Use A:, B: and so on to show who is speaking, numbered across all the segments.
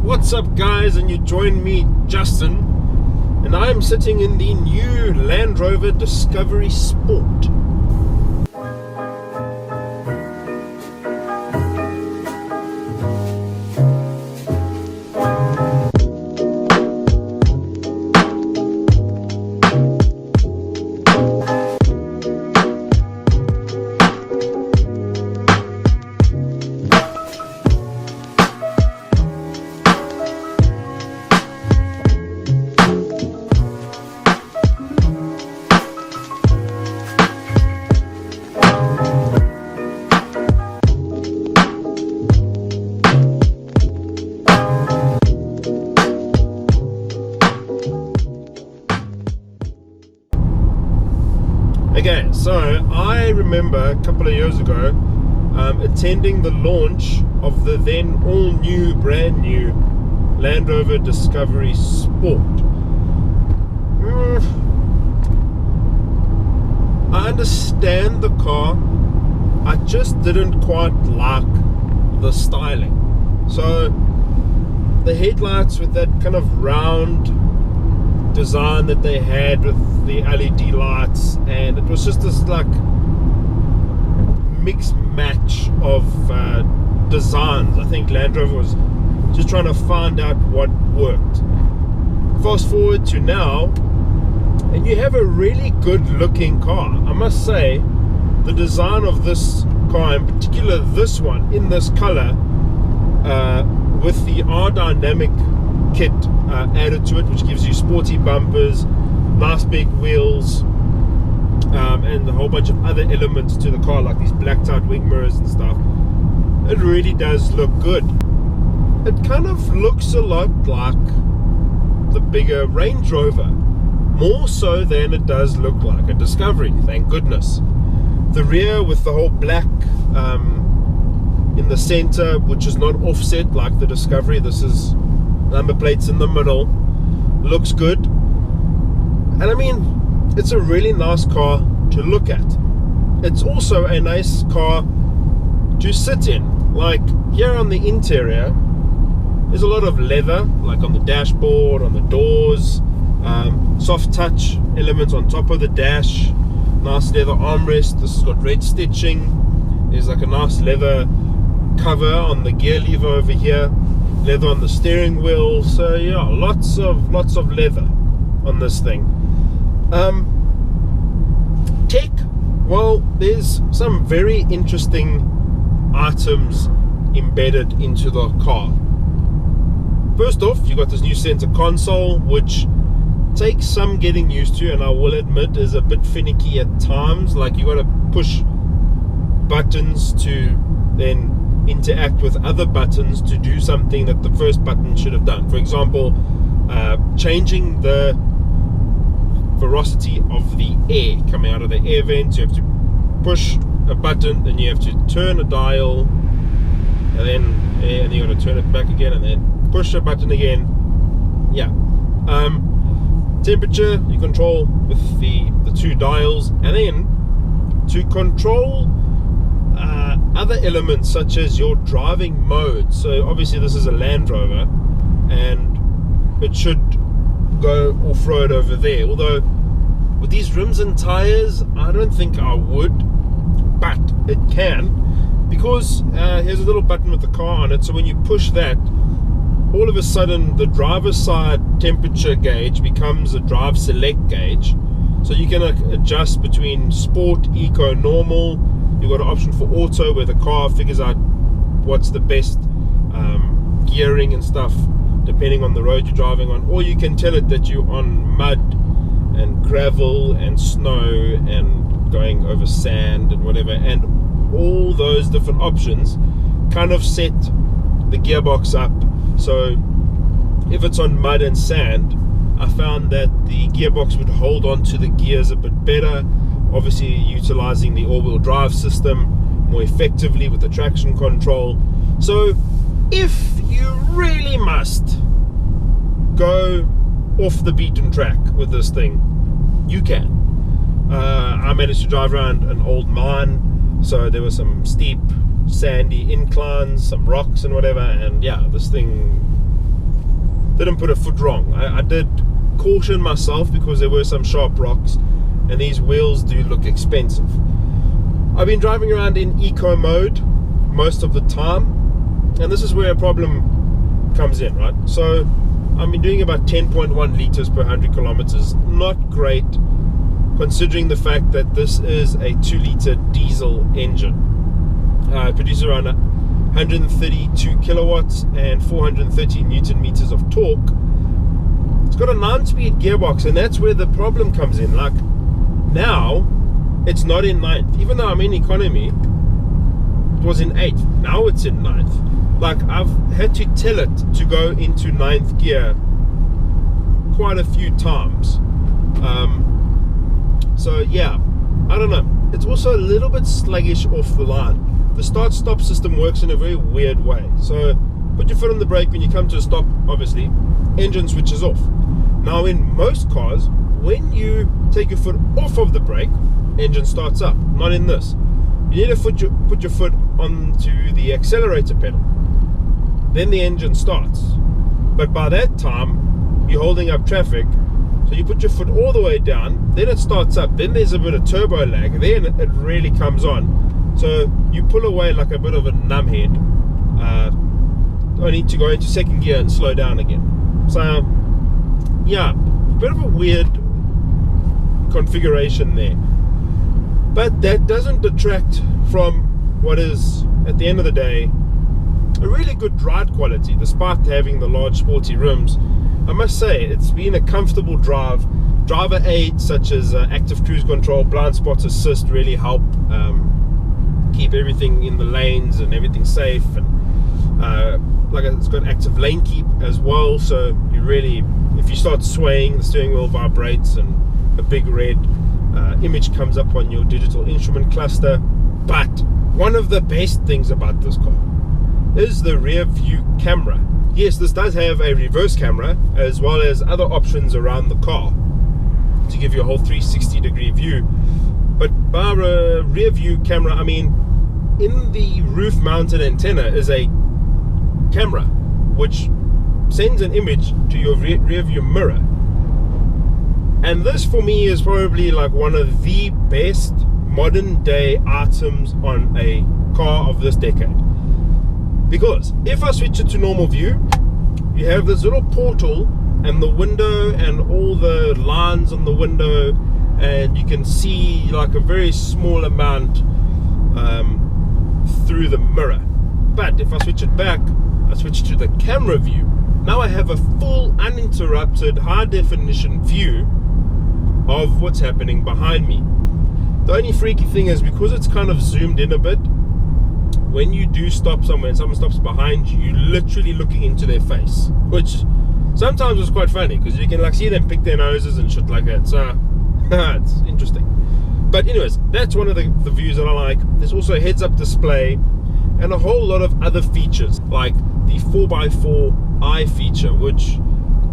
A: What's up, guys? And you join me, Justin, and I'm sitting in the new Land Rover Discovery Sport. Okay, so I remember a couple of years ago attending the launch of the then all-new, brand new Land Rover Discovery Sport. I understand the car, I just didn't quite like the styling. So the headlights with that kind of round design that they had with the LED lights, and it was just this like mixed match of designs. I think Land Rover was just trying to find out what worked. Fast forward to now, and you have a really good looking car. I must say, the design of this car, in particular this one in this color, with the R-Dynamic kit added to it, which gives you sporty bumpers, nice big wheels, and a whole bunch of other elements to the car, like these blacked out wing mirrors and stuff. It really does look good. It kind of looks a lot like the bigger Range Rover, more so than it does look like a Discovery, thank goodness. The rear with the whole black in the center, which is not offset like the Discovery. This is number plates in the middle, looks good. And I mean, it's a really nice car to look at. It's also a nice car to sit in. Like here on the interior, there's a lot of leather, like on the dashboard, on the doors, soft touch elements on top of the dash, nice leather armrest. This has got red stitching. There's like a nice leather cover on the gear lever over here, leather on the steering wheel. So yeah, lots of leather on this thing. Tech, well, there's some very interesting items embedded into the car. First off, you got this new center console, which takes some getting used to, and I will admit is a bit finicky at times. Like, you got to push buttons to then interact with other buttons to do something that the first button should have done. For example, changing the velocity of the air coming out of the air vents. You have to push a button, then you have to turn a dial, and then you got to turn it back again, and then push a button again. Yeah. Temperature you control with the two dials, and then to control other elements such as your driving mode. So obviously this is a Land Rover, and it should go off-road over there, although with these rims and tires I don't think I would, but it can, because here's a little button with the car on it. So when you push that, all of a sudden the driver's side temperature gauge becomes a drive select gauge, so you can adjust between sport, eco, normal. You've got an option for auto, where the car figures out what's the best gearing and stuff depending on the road you're driving on, or you can tell it that you're on mud and gravel and snow and going over sand and whatever, and all those different options kind of set the gearbox up. So if it's on mud and sand, I found that the gearbox would hold on to the gears a bit better, obviously utilizing the all-wheel drive system more effectively with the traction control. So if you really must go off the beaten track with this thing, you can. I managed to drive around an old mine, so there were some steep sandy inclines, some rocks and whatever, and yeah, this thing didn't put a foot wrong. I did caution myself because there were some sharp rocks, and these wheels do look expensive. I've been driving around in eco mode most of the time, and this is where a problem comes in, right? So I've been doing about 10.1 liters per 100 kilometers. Not great, considering the fact that this is a 2-liter diesel engine. It produces around 132 kilowatts and 430 newton meters of torque. It's got a 9-speed gearbox, and that's where the problem comes in. Like, now it's not in 9th, even though I'm in economy. It was in 8th, now it's in 9th. Like, I've had to tell it to go into 9th gear quite a few times. So yeah, I don't know. It's also a little bit sluggish off the line. The start-stop system works in a very weird way. So put your foot on the brake when you come to a stop, obviously, engine switches off. Now in most cars, when you take your foot off of the brake, engine starts up. Not in this. You need to put your foot onto the accelerator pedal. Then the engine starts. But by that time, you're holding up traffic. So you put your foot all the way down, then it starts up, then there's a bit of turbo lag, then it really comes on. So you pull away like a bit of a numbhead. I need to go into 2nd gear and slow down again. So yeah, a bit of a weird configuration there. But that doesn't detract from what is, at the end of the day, a really good ride quality, despite having the large sporty rims. I must say, it's been a comfortable drive. Driver aids such as active cruise control, blind spot assist really help keep everything in the lanes and everything safe. And like it's got active lane keep as well, so you really, if you start swaying, the steering wheel vibrates and a big red image comes up on your digital instrument cluster. But one of the best things about this car is the rear view camera. Yes, this does have a reverse camera as well as other options around the car to give you a whole 360 degree view. But by a rear view camera, I mean in the roof mounted antenna is a camera which sends an image to your rear view mirror. And this for me is probably like one of the best modern day items on a car of this decade. Because if I switch it to normal view, you have this little portal and the window and all the lines on the window, and you can see like a very small amount through the mirror. But if I switch it back, I switch to the camera view. Now I have a full uninterrupted high definition view of what's happening behind me. The only freaky thing is, because it's kind of zoomed in a bit, when you do stop somewhere and someone stops behind you, you're literally looking into their face, which sometimes is quite funny because you can like see them pick their noses and shit like that. So it's interesting. But anyways, that's one of the views that I like. There's also a heads-up display and a whole lot of other features like the 4x4 eye feature, which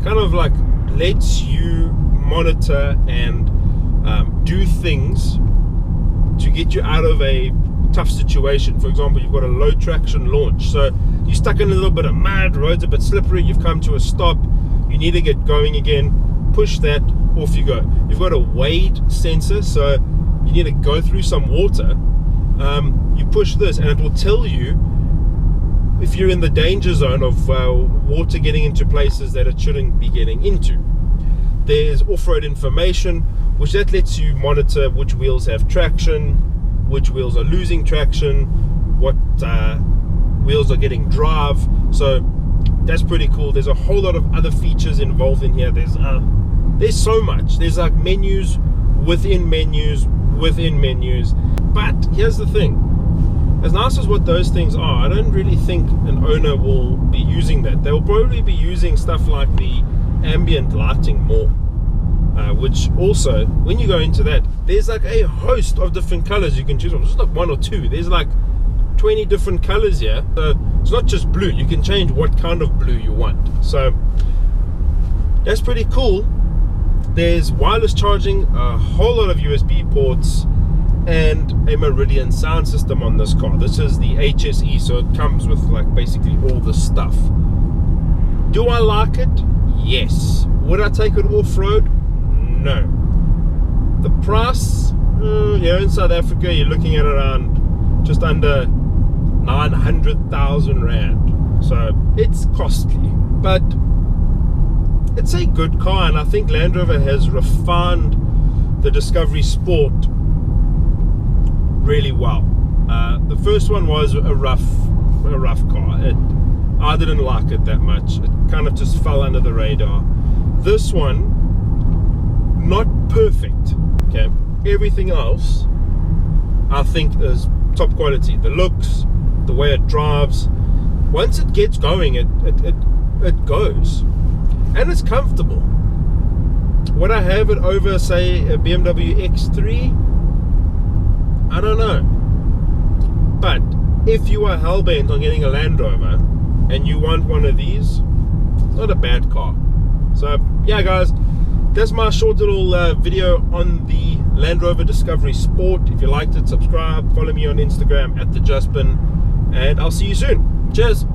A: kind of like lets you monitor and do things to get you out of a tough situation. For example, you've got a low traction launch, so you're stuck in a little bit of mud, road's a bit slippery, you've come to a stop, you need to get going again, push that, off you go. You've got a wade sensor, so you need to go through some water, you push this and it will tell you if you're in the danger zone of water getting into places that it shouldn't be getting into. There's off-road information, which that lets you monitor which wheels have traction, which wheels are losing traction, what wheels are getting drive. So that's pretty cool. There's a whole lot of other features involved in here. There's so much. There's like menus within menus within menus. But here's the thing, as nice as what those things are, I don't really think an owner will be using that. They'll probably be using stuff like the ambient lighting more, which also, when you go into that, there's like a host of different colors you can choose from. It's not one or two, there's like 20 different colors here. So it's not just blue, you can change what kind of blue you want. So that's pretty cool. There's wireless charging, a whole lot of USB ports, and a Meridian sound system on this car. This is the HSE, so it comes with like basically all the stuff. Do I like it? Yes. Would I take it off-road? No. The price, here in South Africa, you're looking at around just under 900,000 Rand. So it's costly, but it's a good car, and I think Land Rover has refined the Discovery Sport really well. The first one was a rough car. I didn't like it that much. It kind of just fell under the radar. This one, not perfect. Okay, everything else I think is top quality. The looks, the way it drives. Once it gets going, it goes, and it's comfortable. Would I have it over, say, a BMW X3? I don't know. But if you are hellbent on getting a Land Rover and you want one of these, not a bad car. So yeah, guys, that's my short little video on the Land Rover Discovery Sport. If you liked it, subscribe, follow me on Instagram @thejuspin, and I'll see you soon. Cheers.